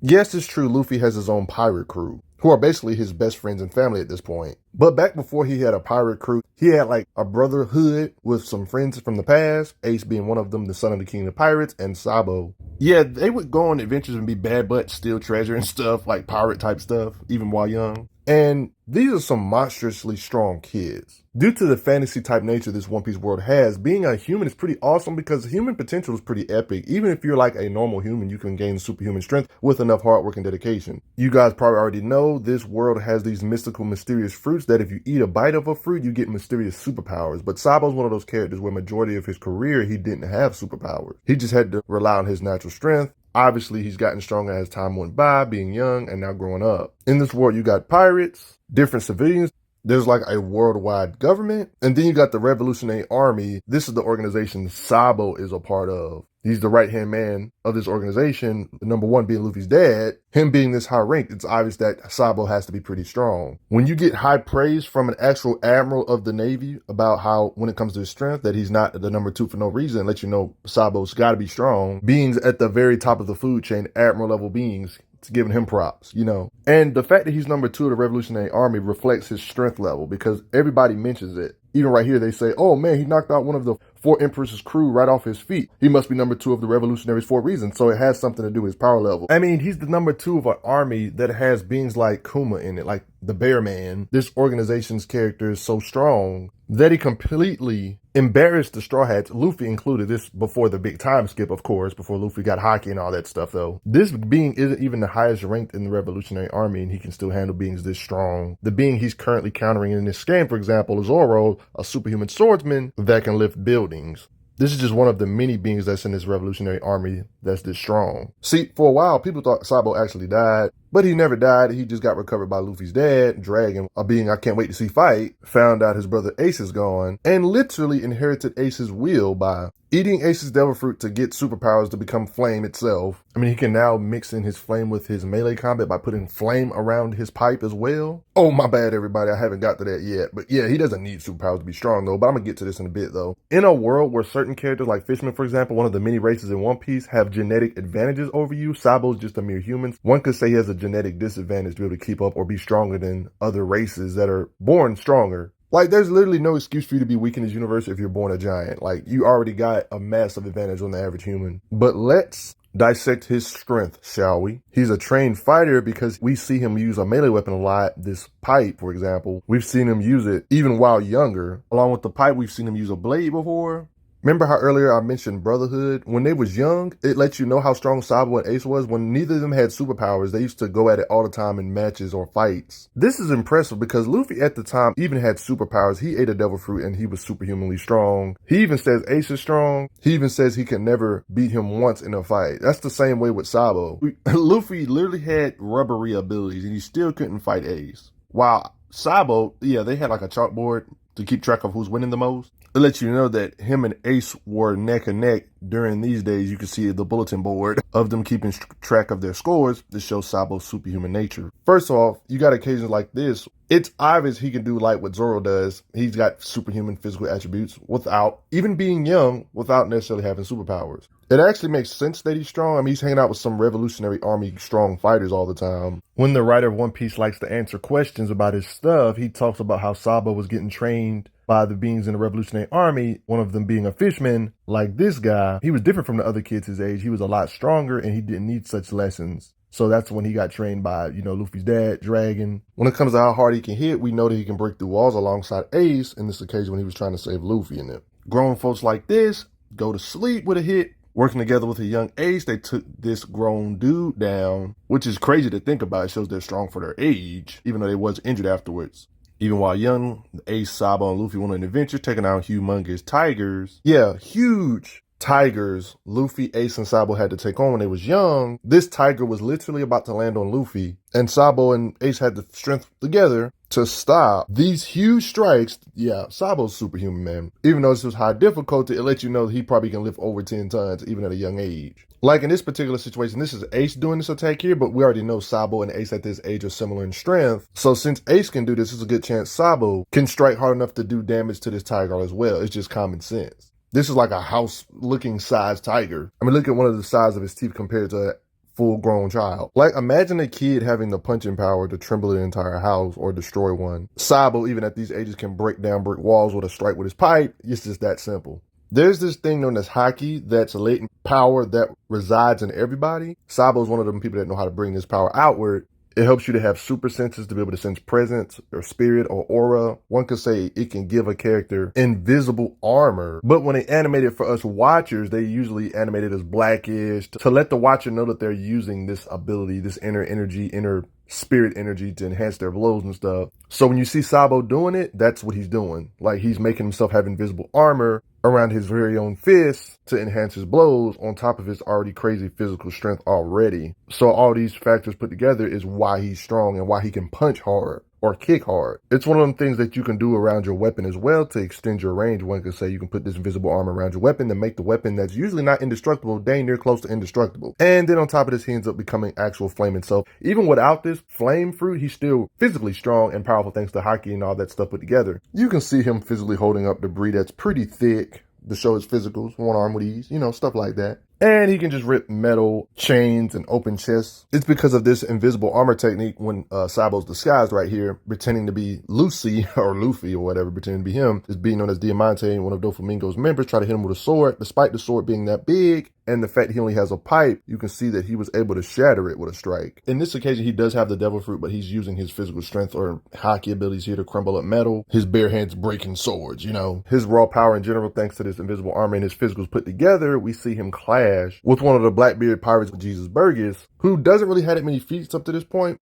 Yes, it's true, Luffy has his own pirate crew, who are basically his best friends and family at this point. But back before he had a pirate crew, he had like a brotherhood with some friends from the past, Ace being one of them, the son of the king of pirates, and Sabo. Yeah, they would go on adventures and be bad butts, steal treasure and stuff, like pirate type stuff, even while young. And these are some monstrously strong kids. Due to the fantasy type nature this One Piece world has, being a human is pretty awesome because human potential is pretty epic. Even if you're like a normal human, you can gain superhuman strength with enough hard work and dedication. You guys probably already know this world has these mystical, mysterious fruits that if you eat a bite of a fruit, you get mysterious superpowers. But Sabo's one of those characters where majority of his career, he didn't have superpowers. He just had to rely on his natural strength. Obviously, he's gotten stronger as time went by, being young and now growing up. In this world, you got pirates, different civilians. There's like a worldwide government. And then you got the Revolutionary Army. This is the organization Sabo is a part of. He's the right-hand man of this organization, number one being Luffy's dad. Him being this high ranked, it's obvious that Sabo has to be pretty strong. When you get high praise from an actual admiral of the Navy about how, when it comes to his strength, that he's not the number two for no reason, let you know Sabo's got to be strong. Beings at the very top of the food chain, admiral level beings, it's giving him props, you know. And the fact that he's number two of the Revolutionary Army reflects his strength level because everybody mentions it. Even right here, they say, oh man, he knocked out one of the four Empress's crew right off his feet. He must be number two of the revolutionaries for a reason. So it has something to do with his power level. I mean, he's the number two of an army that has beings like Kuma in it, like the Bear Man. This organization's character is so strong that he completely embarrassed the Straw Hats, Luffy included. This before the big time skip, of course, before Luffy got Haki and all that stuff, though. This being isn't even the highest ranked in the Revolutionary Army, and he can still handle beings this strong. The being he's currently countering in this game, for example, is Zoro, a superhuman swordsman that can lift buildings. This is just one of the many beings that's in this Revolutionary Army that's this strong. See, for a while, people thought Sabo actually died, but he never died. He just got recovered by Luffy's dad, Dragon, a being I can't wait to see fight, found out his brother Ace is gone, and literally inherited Ace's will by eating Ace's devil fruit to get superpowers to become flame itself. I mean, he can now mix in his flame with his melee combat by putting flame around his pipe as well. Oh, my bad, everybody. I haven't got to that yet. But yeah, he doesn't need superpowers to be strong, though. But I'm going to get to this in a bit, though. In a world where certain characters like Fishmen, for example, one of the many races in One Piece, have genetic advantages over you, Sabo's just a mere human. One could say he has a genetic disadvantage to be able to keep up or be stronger than other races that are born stronger. Like, there's literally no excuse for you to be weak in this universe if you're born a giant. Like, you already got a massive advantage on the average human. But let's dissect his strength, shall we? He's a trained fighter because we see him use a melee weapon a lot. This pipe, for example, we've seen him use it even while younger. Along with the pipe, we've seen him use a blade before. Remember how earlier I mentioned brotherhood? When they was young, it lets you know how strong Sabo and Ace was. When neither of them had superpowers, they used to go at it all the time in matches or fights. This is impressive because Luffy at the time even had superpowers. He ate a devil fruit and he was superhumanly strong. He even says Ace is strong. He even says he can never beat him once in a fight. That's the same way with Sabo. Luffy literally had rubbery abilities and he still couldn't fight Ace. While Sabo, yeah, they had like a chalkboard to keep track of who's winning the most. It lets you know that him and Ace were neck and neck during these days. You can see the bulletin board of them keeping track of their scores to show Sabo's superhuman nature. First off, you got occasions like this. It's obvious he can do like what Zoro does. He's got superhuman physical attributes without even being young, without necessarily having superpowers. It actually makes sense that he's strong. I mean, he's hanging out with some Revolutionary Army strong fighters all the time. When the writer of One Piece likes to answer questions about his stuff, he talks about how Sabo was getting trained by the beings in the Revolutionary Army, one of them being a fishman. Like this guy, he was different from the other kids his age. He was a lot stronger and he didn't need such lessons. So that's when he got trained by, you know, Luffy's dad, Dragon. When it comes to how hard he can hit, we know that he can break through walls alongside Ace in this occasion when he was trying to save Luffy in it. Grown folks like this go to sleep with a hit. Working together with a young Ace, they took this grown dude down, which is crazy to think about. It shows they're strong for their age, even though they was injured afterwards. Even while young, Ace, Sabo, and Luffy went on an adventure, taking out humongous tigers. Yeah, huge tigers Luffy, Ace, and Sabo had to take on when they was young. This tiger was literally about to land on Luffy, and Sabo and Ace had the strength together to stop these huge strikes. Yeah, Sabo's superhuman, man. Even though this was high difficulty, it lets you know that he probably can lift over 10 tons, even at a young age. Like in this particular situation, this is Ace doing this attack here, but we already know Sabo and Ace at this age are similar in strength. So since Ace can do this, there's a good chance Sabo can strike hard enough to do damage to this tiger as well. It's just common sense. This is like a house-looking size tiger. I mean, look at one of the size of his teeth compared to full-grown child. Like, imagine a kid having the punching power to tremble an entire house or destroy one. Sabo, even at these ages, can break down brick walls with a strike with his pipe. It's just that simple. There's this thing known as Haki that's a latent power that resides in everybody. Sabo is one of them people that know how to bring this power outward. It helps you to have super senses to be able to sense presence or spirit or aura. One could say it can give a character invisible armor, but when they animate it for us watchers, they usually animate it as blackish to let the watcher know that they're using this ability, this inner energy, inner spirit energy to enhance their blows and stuff. So when you see Sabo doing it, that's what he's doing. Like, he's making himself have invisible armor around his very own fists to enhance his blows on top of his already crazy physical strength already. So all these factors put together is why he's strong and why he can punch hard or kick hard. It's one of them things that you can do around your weapon as well to extend your range. One could say you can put this invisible armor around your weapon to make the weapon that's usually not indestructible dang near close to indestructible. And then on top of this, he ends up becoming actual flame himself. Even without this flame fruit, he's still physically strong and powerful thanks to Haki and all that stuff put together. You can see him physically holding up debris that's pretty thick to show his physicals, one arm with ease, stuff like that. And he can just rip metal, chains, and open chests. It's because of this invisible armor technique when Sabo's disguised right here, pretending to be Lucy, or Luffy, or whatever, pretending to be him, is being known as Diamante, one of Doflamingo's members, try to hit him with a sword. Despite the sword being that big, and the fact he only has a pipe, you can see that he was able to shatter it with a strike. In this occasion, he does have the devil fruit, but he's using his physical strength or Haki abilities here to crumble up metal. His bare hands breaking swords, His raw power in general, thanks to this invisible armor and his physicals put together, we see him clash with one of the Blackbeard pirates, Jesus Burgess, who doesn't really have that many feats up to this point.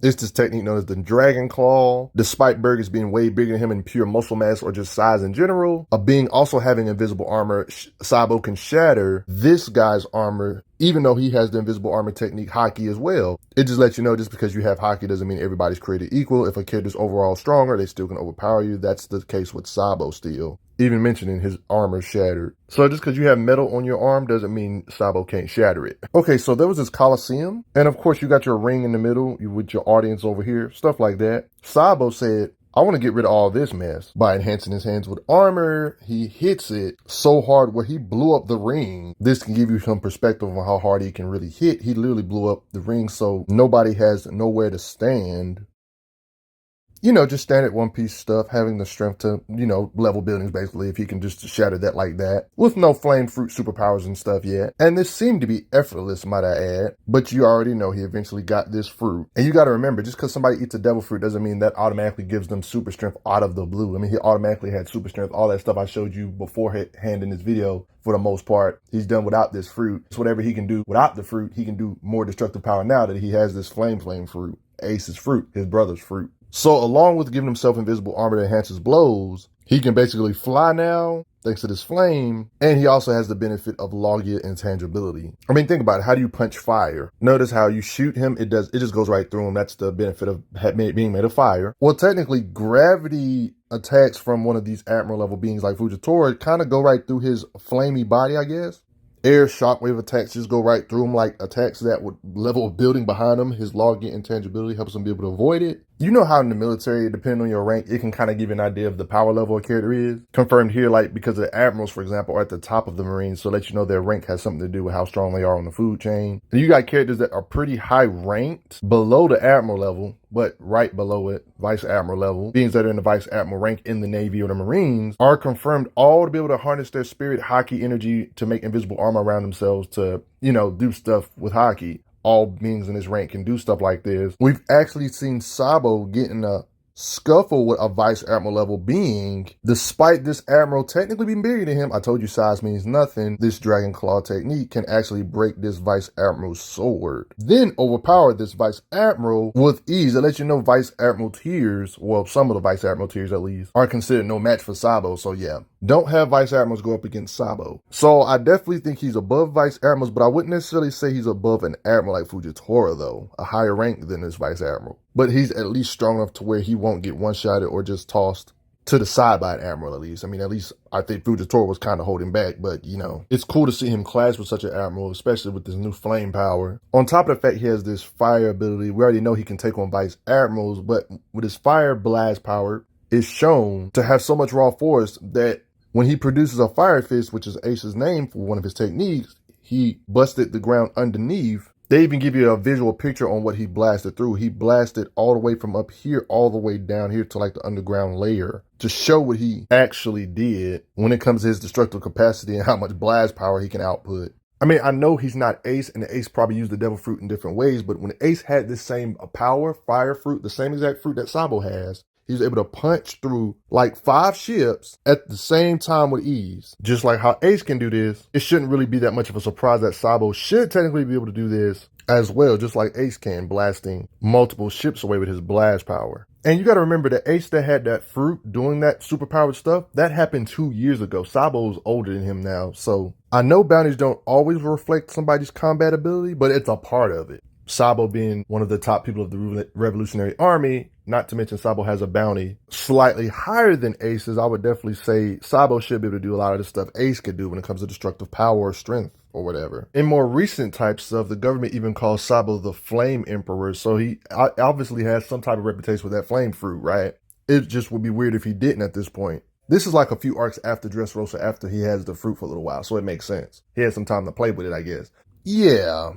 It's this technique known as the Dragon Claw. Despite Burgess being way bigger than him in pure muscle mass or just size in general, a being also having invisible armor, Sabo can shatter this guy's armor, even though he has the invisible armor technique Haki as well. It just lets you know just because you have Haki doesn't mean everybody's created equal. If a character's overall stronger, they still can overpower you. That's the case with Sabo still. Even mentioning his armor shattered. So just because you have metal on your arm doesn't mean Sabo can't shatter it. Okay, so there was this Coliseum. And of course you got your ring in the middle with your audience over here, stuff like that. Sabo said, I want to get rid of all this mess. By enhancing his hands with armor, he hits it so hard where he blew up the ring. This can give you some perspective on how hard he can really hit. He literally blew up the ring so nobody has nowhere to stand. Just standard One Piece stuff, having the strength to, level buildings basically, if he can just shatter that like that, with no flame fruit superpowers and stuff yet. And this seemed to be effortless, might I add, but you already know he eventually got this fruit. And you got to remember, just because somebody eats a devil fruit doesn't mean that automatically gives them super strength out of the blue. I mean, he automatically had super strength, all that stuff I showed you beforehand in this video. For the most part, he's done without this fruit. So whatever he can do without the fruit, he can do more destructive power now that he has this flame fruit, Ace's fruit, his brother's fruit. So along with giving himself invisible armor to enhance his blows, he can basically fly now, thanks to this flame, and he also has the benefit of Logia intangibility. I mean, think about it. How do you punch fire? Notice how you shoot him, it just goes right through him. That's the benefit of being made of fire. Well, technically, gravity attacks from one of these Admiral level beings like Fujitora kind of go right through his flamey body, I guess. Air shockwave attacks just go right through him, like attacks that would level a building behind him. His Logia intangibility helps him be able to avoid it. You know how in the military, depending on your rank, it can kind of give you an idea of the power level a character is. Confirmed here, like, because the admirals, for example, are at the top of the Marines, so let you know their rank has something to do with how strong they are on the food chain. And you got characters that are pretty high ranked, below the admiral level, but right below it, vice admiral level. Beings that are in the vice admiral rank in the Navy or the Marines are confirmed all to be able to harness their spirit Haki energy to make invisible armor around themselves to, do stuff with Haki. All beings in this rank can do stuff like this. We've actually seen Sabo get in a scuffle with a vice admiral level being, despite this admiral technically being bigger than him. I told you size means nothing. This dragon claw technique can actually break this vice admiral's sword, then overpower this vice admiral with ease. It lets you know vice admiral tiers, well, some of the vice admiral tiers at least, are considered no match for Sabo. So yeah, don't have vice admirals go up against Sabo. So I definitely think he's above vice admirals, but I wouldn't necessarily say he's above an admiral like Fujitora though, a higher rank than this vice admiral. But he's at least strong enough to where he won't get one-shotted or just tossed to the side by an admiral at least. I mean, at least I think Fujitora was kind of holding back, but it's cool to see him clash with such an admiral, especially with this new flame power. On top of the fact he has this fire ability, we already know he can take on vice admirals, but with his fire blast power, it's shown to have so much raw force that when he produces a fire fist, which is Ace's name for one of his techniques, he busted the ground underneath. They even give you a visual picture on what he blasted through. He blasted all the way from up here, all the way down here to like the underground layer to show what he actually did when it comes to his destructive capacity and how much blast power he can output. I mean, I know he's not Ace, and the Ace probably used the Devil Fruit in different ways, but when Ace had this same power, Fire Fruit, the same exact fruit that Sabo has, he was able to punch through like 5 ships at the same time with ease. Just like how Ace can do this, it shouldn't really be that much of a surprise that Sabo should technically be able to do this as well, just like Ace can, blasting multiple ships away with his blast power. And you got to remember that Ace that had that fruit doing that superpowered stuff, that happened 2 years ago. Sabo's older than him now. So I know bounties don't always reflect somebody's combat ability, but it's a part of it. Sabo being one of the top people of the Revolutionary Army, not to mention Sabo has a bounty slightly higher than Ace's, I would definitely say Sabo should be able to do a lot of the stuff Ace could do when it comes to destructive power or strength or whatever. In more recent type stuff, the government even calls Sabo the Flame Emperor, so he obviously has some type of reputation with that flame fruit, right? It just would be weird if he didn't at this point. This is like a few arcs after Dressrosa, after he has the fruit for a little while, so it makes sense. He had some time to play with it, I guess. Yeah.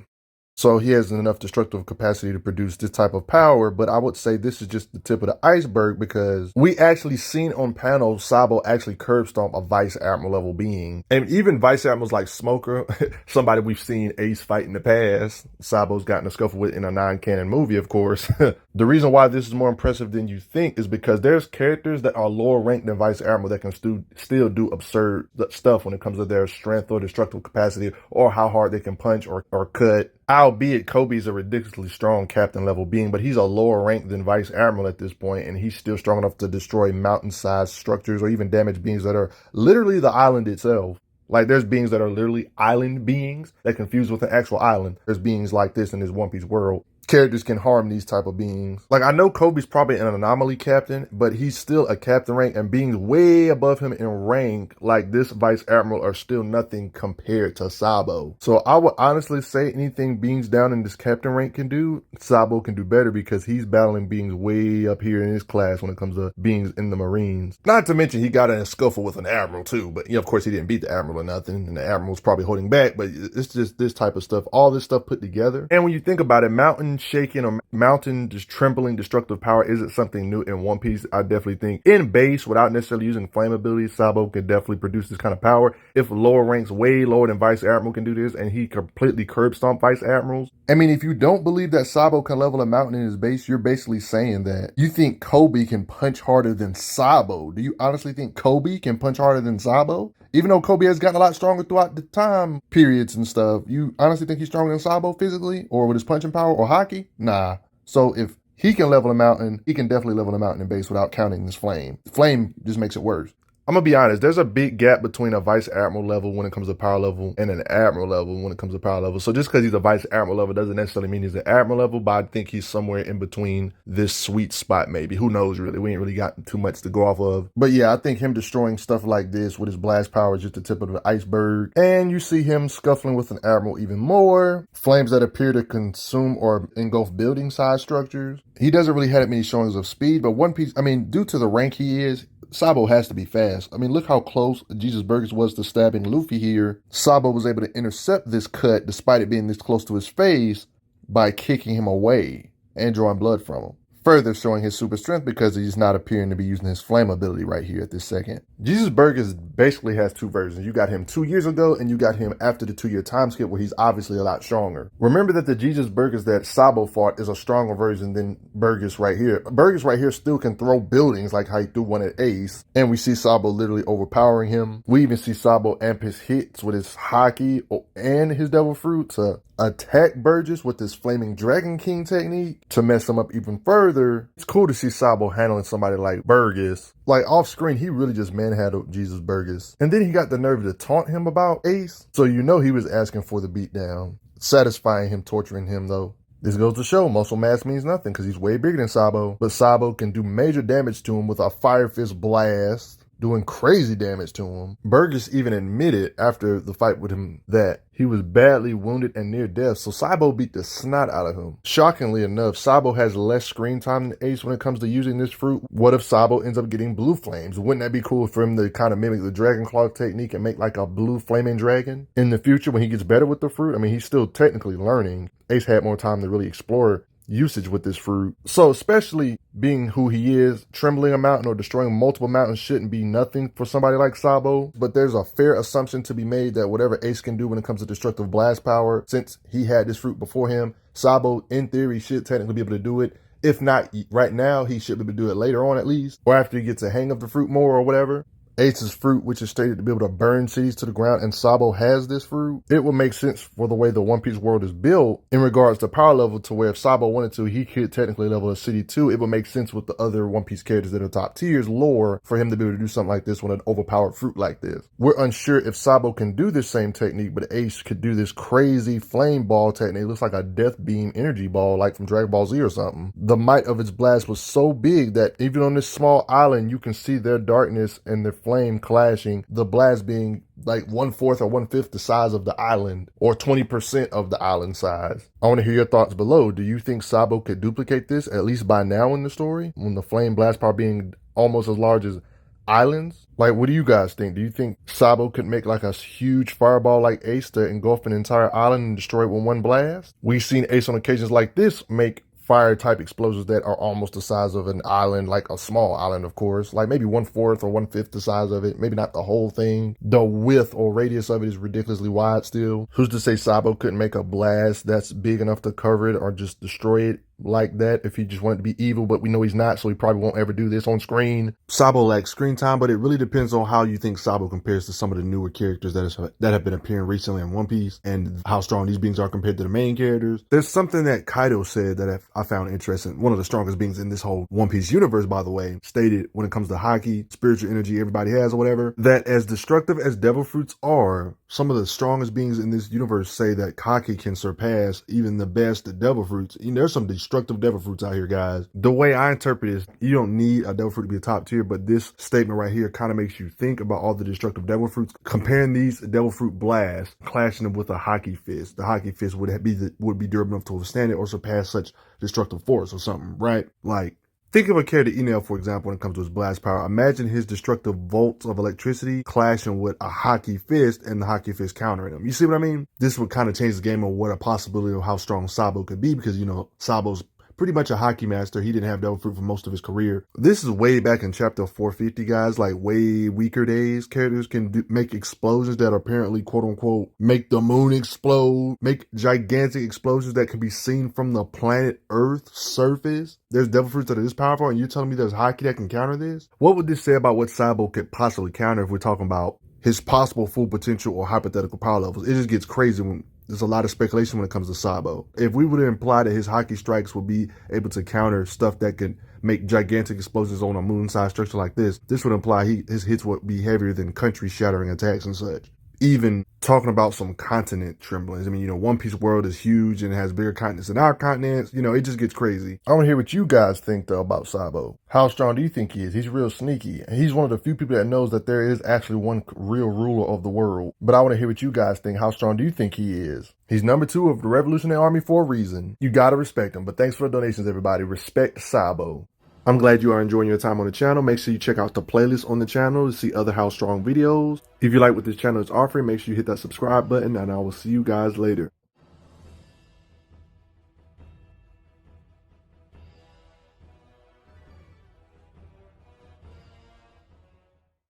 So he has enough destructive capacity to produce this type of power, but I would say this is just the tip of the iceberg because we actually seen on panel Sabo actually curb stomp a Vice Admiral level being. And even Vice Admirals like Smoker, somebody we've seen Ace fight in the past, Sabo's gotten a scuffle with in a non-canon movie, of course. The reason why this is more impressive than you think is because there's characters that are lower ranked than Vice Admiral that can still do absurd stuff when it comes to their strength or destructive capacity or how hard they can punch or cut. Albeit Kobe's a ridiculously strong captain level being, but he's a lower rank than Vice Admiral at this point, and he's still strong enough to destroy mountain-sized structures or even damage beings that are literally the island itself. Like, there's beings that are literally island beings that confuse with an actual island. There's beings like this in this One Piece world. Characters can harm these type of beings. Like, I know Kobe's probably an anomaly captain, but he's still a captain rank, and beings way above him in rank, like this Vice Admiral, are still nothing compared to Sabo. So I would honestly say anything beings down in this captain rank can do, Sabo can do better because he's battling beings way up here in his class when it comes to beings in the Marines. Not to mention he got in a scuffle with an Admiral too, but of course he didn't beat the Admiral or nothing, and the Admiral's probably holding back, but it's just this type of stuff, all this stuff put together. And when you think about it, mountain shaking or mountain just trembling destructive power isn't something new in One Piece. I definitely think in base, without necessarily using flame abilities, Sabo can definitely produce this kind of power. If lower ranks way lower than Vice Admiral can do this, and he completely curb stomp Vice Admirals. I mean, if you don't believe that Sabo can level a mountain in his base, you're basically saying that you think Kobe can punch harder than Sabo. Do you honestly think Kobe can punch harder than Sabo? Even though Kobe has gotten a lot stronger throughout the time periods and stuff, you honestly think he's stronger than Sabo physically or with his punching power or Haki? Nah. So if he can level a mountain, he can definitely level a mountain in base without counting this flame. The flame just makes it worse. I'm going to be honest, there's a big gap between a Vice Admiral level when it comes to power level and an Admiral level when it comes to power level. So just because he's a Vice Admiral level doesn't necessarily mean he's an Admiral level, but I think he's somewhere in between this sweet spot maybe. Who knows really? We ain't really got too much to go off of. But yeah, I think him destroying stuff like this with his blast power is just the tip of the iceberg. And you see him scuffling with an Admiral even more. Flames that appear to consume or engulf building size structures. He doesn't really have that many showings of speed, but One Piece, I mean, due to the rank he is, Sabo has to be fast. I mean, look how close Jesus Burgers was to stabbing Luffy here. Sabo was able to intercept this cut despite it being this close to his face by kicking him away and drawing blood from him. Further showing his super strength because he's not appearing to be using his flame ability right here at this second. Jesus Burgers basically has 2 versions. You got him 2 years ago and you got him after the 2-year time skip where he's obviously a lot stronger. Remember that the Jesus Burgers that Sabo fought is a stronger version than Burgers right here. Burgers right here still can throw buildings like how he threw one at Ace. And we see Sabo literally overpowering him. We even see Sabo amp his hits with his Haki and his Devil Fruit to attack Burgess with this Flaming Dragon King technique to mess him up even further. It's cool to see Sabo handling somebody like Burgess. Like off screen, he really just manhandled Jesus Burgess. And then he got the nerve to taunt him about Ace. So you know he was asking for the beatdown. Satisfying him, torturing him though. This goes to show muscle mass means nothing because he's way bigger than Sabo. But Sabo can do major damage to him with a Fire Fist blast. doing crazy damage to him. Burgess even admitted after the fight with him that he was badly wounded and near death, so Sabo beat the snot out of him. Shockingly enough, Sabo has less screen time than Ace when it comes to using this fruit. What if Sabo ends up getting blue flames? Wouldn't that be cool for him to kind of mimic the Dragon Claw technique and make like a blue flaming dragon in the future when he gets better with the fruit? I mean, he's still technically learning. Ace had more time to really explore usage with this fruit. So especially being who he is, trembling a mountain or destroying multiple mountains shouldn't be nothing for somebody like Sabo. But there's a fair assumption to be made that whatever Ace can do when it comes to destructive blast power, since he had this fruit before him, Sabo in theory should technically be able to do it. If not right now, he should be able to do it later on at least, or after he gets a hang of the fruit more or whatever. Ace's fruit, which is stated to be able to burn cities to the ground, and Sabo has this fruit, it would make sense for the way the One Piece world is built in regards to power level, to where if Sabo wanted to, he could technically level a city too. It would make sense with the other One Piece characters that are top tiers lore for him to be able to do something like this with an overpowered fruit like this. We're unsure if Sabo can do this same technique, but Ace could do this crazy flame ball technique. It looks like a death beam energy ball, like from Dragon Ball Z or something. The might of its blast was so big that even on this small island, you can see their darkness and their flame clashing, the blast being like 1/4 or 1/5 the size of the island, or 20% of the island size. I want to hear your thoughts below. Do you think Sabo could duplicate this, at least by now in the story, when the flame blast power being almost as large as islands? Like, what do you guys think? Do you think Sabo could make like a huge fireball like Ace to engulf an entire island and destroy it with one blast? We've seen Ace on occasions like this make fire type explosions that are almost the size of an island, like a small island, of course, like maybe 1/4 or 1/5 the size of it, maybe not the whole thing. The width or radius of it is ridiculously wide still. Who's to say Sabo couldn't make a blast that's big enough to cover it or just destroy it like that if he just wanted to be evil? But we know he's not, so he probably won't ever do this on screen. Sabo lacks screen time, but it really depends on how you think Sabo compares to some of the newer characters that have been appearing recently in One Piece, and how strong these beings are compared to the main characters. There's something that Kaido said that I found interesting. One of the strongest beings in this whole One Piece universe, by the way, stated when it comes to Haki, spiritual energy everybody has or whatever, that as destructive as devil fruits are, some of the strongest beings in this universe say that Haki can surpass even the best devil fruits. You know, there's some destructive devil fruits out here, guys. The way I interpret it is, you don't need a devil fruit to be a top tier, but this statement right here kind of makes you think about all the destructive devil fruits, comparing these devil fruit blasts, clashing them with a Haki fist. The Haki fist would be durable enough to withstand it or surpass such destructive force or something, right? Like, think of a character Enel, for example, when it comes to his blast power. Imagine his destructive bolts of electricity clashing with a Haki fist and the Haki fist countering him. You see what I mean? This would kind of change the game of what a possibility of how strong Sabo could be, because, you know, Sabo's pretty much a Haki master. He didn't have devil fruit for most of his career. This is way back in chapter 450, guys, like way weaker days. Characters can make explosions that apparently, quote unquote, make the moon explode, make gigantic explosions that can be seen from the planet Earth's surface. There's devil fruits that are this powerful, and you're telling me there's Haki that can counter this? What would this say about what Sabo could possibly counter if we're talking about his possible full potential or hypothetical power levels? It just gets crazy when there's a lot of speculation when it comes to Sabo. If we would imply that his Haki strikes will be able to counter stuff that can make gigantic explosions on a moon-sized structure like this would imply his hits would be heavier than country-shattering attacks and such. Even talking about some continent tremblings. I mean, you know, One Piece world is huge and has bigger continents than our continents. You know, it just gets crazy. I want to hear what you guys think, though, about Sabo. How strong do you think he is? He's real sneaky. And he's one of the few people that knows that there is actually one real ruler of the world. But I want to hear what you guys think. How strong do you think he is? He's number 2 of the Revolutionary Army for a reason. You got to respect him. But thanks for the donations, everybody. Respect Sabo. I'm glad you are enjoying your time on the channel. Make sure you check out the playlist on the channel to see other How Strong videos. If you like what this channel is offering, make sure you hit that subscribe button, and I will see you guys later.